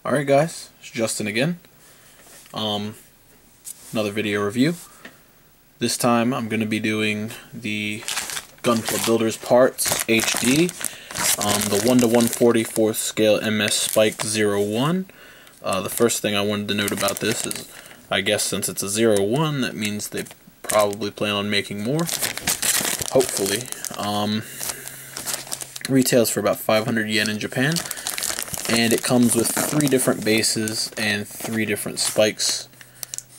Alright guys, it's Justin again. Another video review. This time I'm going to be doing the Gunpla Builders Parts HD, the 1:140 4th scale MS Spike 01. The first thing I wanted to note about this is, I guess since it's a 01, that means they probably plan on making more. Hopefully. Retails for about 500 yen in Japan. And it comes with 3 different bases and 3 different spikes.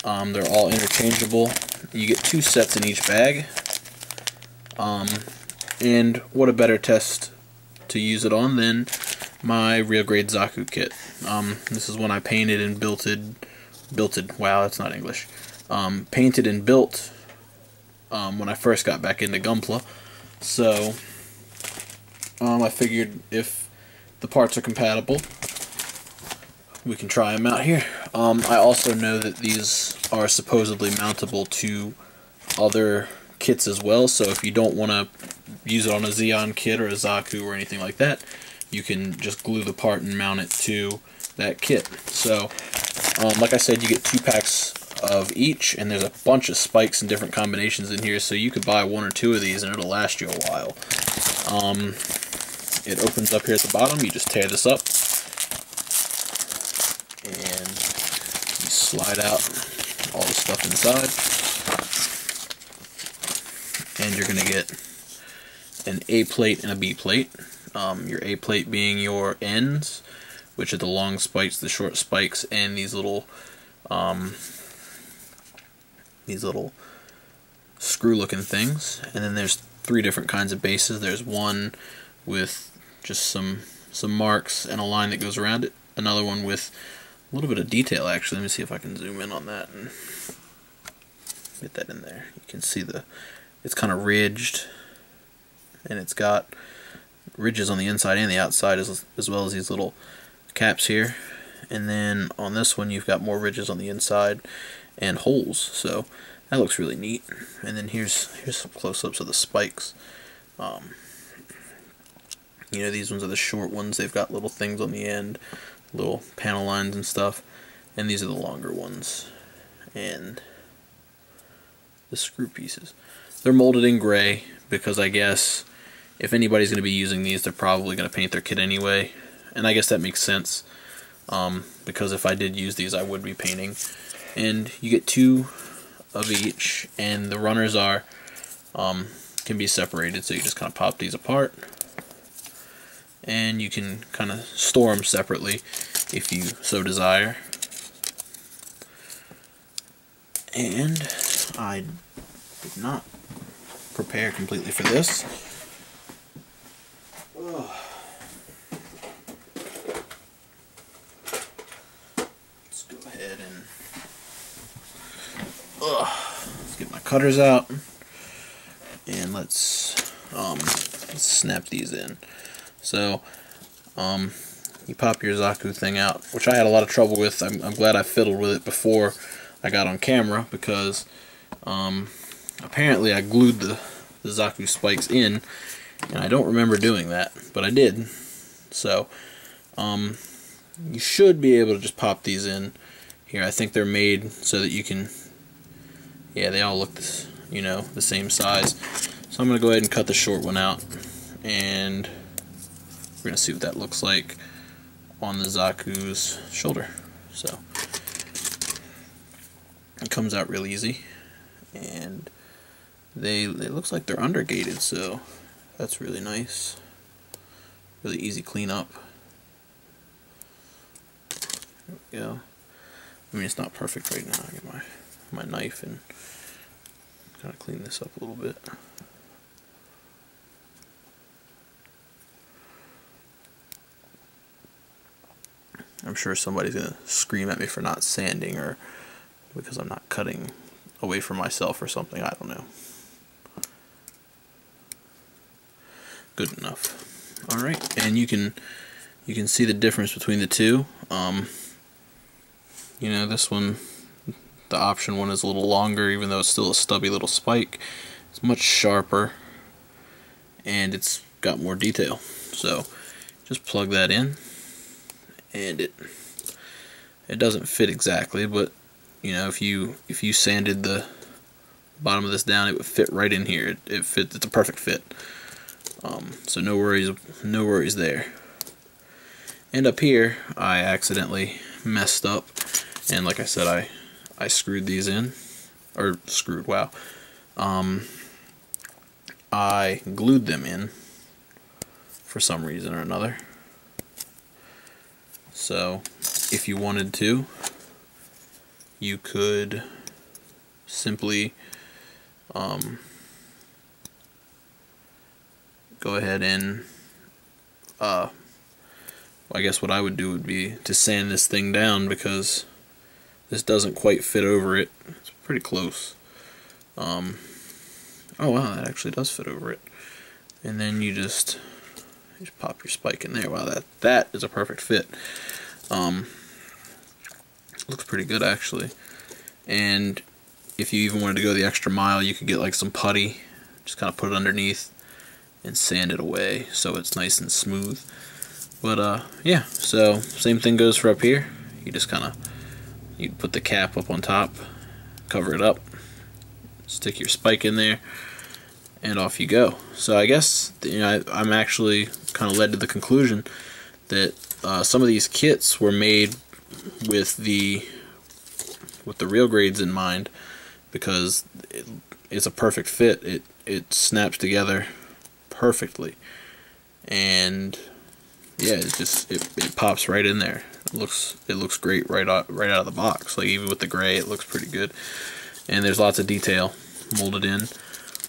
They're all interchangeable. You get 2 sets in each bag. And what a better test to use it on than my real grade Zaku kit. This is one I painted and wow, that's not English. Painted and built when I first got back into Gunpla. So I figured if the parts are compatible, we can try them out here. I also know that these are supposedly mountable to other kits as well, so if you don't want to use it on a Xeon kit or a Zaku or anything like that, you can just glue the part and mount it to that kit. So, like I said, you get 2 packs of each, and there's a bunch of spikes and different combinations in here, so you could buy 1 or 2 of these and it'll last you a while. It opens up here at the bottom. You just tear this up and you slide out all the stuff inside, and you're going to get an A plate and a B plate. Your A plate being your ends, which are the long spikes, the short spikes, and these little screw looking things. And then there's 3 different kinds of bases. There's one with just some marks and a line that goes around it. Another one with a little bit of detail, actually. Let me see if I can zoom in on that and get that in there. You can see it's kind of ridged, and it's got ridges on the inside and the outside, as well as these little caps here. And then on this one you've got more ridges on the inside and holes, so that looks really neat. And then here's some close-ups of the spikes. You know, these ones are the short ones. They've got little things on the end, little panel lines and stuff. And these are the longer ones. And the screw pieces. They're molded in gray because I guess if anybody's going to be using these, they're probably going to paint their kit anyway. And I guess that makes sense, because if I did use these, I would be painting. And you get 2 of each, and the runners can be separated, so you just kind of pop these apart. And you can kind of store them separately if you so desire. And I did not prepare completely for this. Let's go ahead and let's get my cutters out, and let's snap these in. So, you pop your Zaku thing out, which I had a lot of trouble with. I'm glad I fiddled with it before I got on camera, because apparently I glued the Zaku spikes in, and I don't remember doing that, but I did. So, you should be able to just pop these in here. I think they're made so that you can, yeah, they all look this, you know, the same size. So I'm going to go ahead and cut the short one out, and we're going to see what that looks like on the Zaku's shoulder. So it comes out real easy, and it looks like they're undergated, so that's really nice. Really easy cleanup. There we go. I mean, it's not perfect right now. I get my knife and kind of clean this up a little bit. I'm sure somebody's going to scream at me for not sanding, or because I'm not cutting away from myself or something. I don't know. Good enough. Alright, and you can see the difference between the two. You know, this one, the option one, is a little longer, even though it's still a stubby little spike. It's much sharper, and it's got more detail. So just plug that in, and it It doesn't fit exactly, but you know, if you sanded the bottom of this down, it would fit right in here. It fits. It's a perfect fit. So no worries there. And up here, I accidentally messed up, and like I said, I screwed these in, or screwed. Wow. I glued them in for some reason or another. So if you wanted to, you could simply go ahead and I guess what I would do would be to sand this thing down, because this doesn't quite fit over it. It's pretty close. Oh wow, that actually does fit over it. And then you just pop your spike in there. Wow, that is a perfect fit. Looks pretty good actually. And if you even wanted to go the extra mile, you could get like some putty, just kind of put it underneath and sand it away so it's nice and smooth. But yeah, so same thing goes for up here. You just you put the cap up on top, cover it up, stick your spike in there, and off you go. So I guess, you know, I'm actually kind of led to the conclusion that some of these kits were made with the real grades in mind, because it's a perfect fit. It snaps together perfectly, and yeah, it pops right in there. It looks great right out of the box. Like even with the gray, it looks pretty good, and there's lots of detail molded in.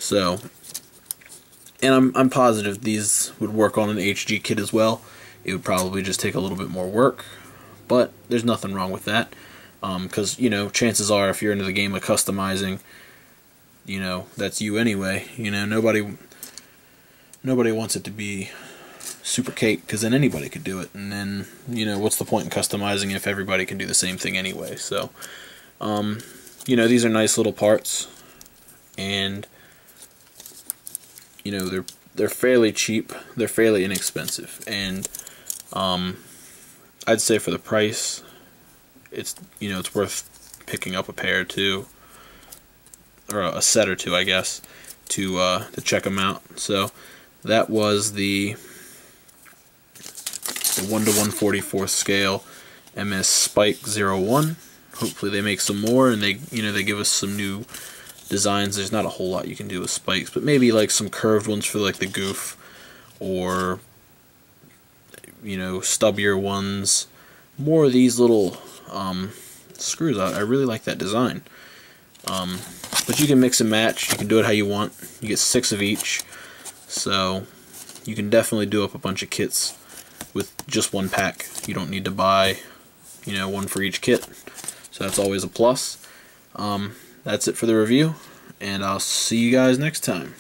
So, and I'm positive these would work on an HG kit as well. It would probably just take a little bit more work, but there's nothing wrong with that, because you know, chances are if you're into the game of customizing, you know, that's you anyway. You know, nobody wants it to be super cake, because then anybody could do it, and then, you know, what's the point in customizing if everybody can do the same thing anyway? So you know, these are nice little parts, and you know, they're fairly cheap, they're fairly inexpensive, and I'd say for the price, it's, you know, it's worth picking up a pair or two, or a set or two, I guess, to check them out. So that was the 1:144 scale MS Spike 01. Hopefully they make some more, and they, you know, they give us some new designs. There's not a whole lot you can do with spikes, but maybe like some curved ones for like the goof, or you know, stubbier ones. More of these little screws. I really like that design. But you can mix and match. You can do it how you want. You get 6 of each, so you can definitely do up a bunch of kits with just one pack. You don't need to buy, you know, one for each kit, so that's always a plus. That's it for the review, and I'll see you guys next time.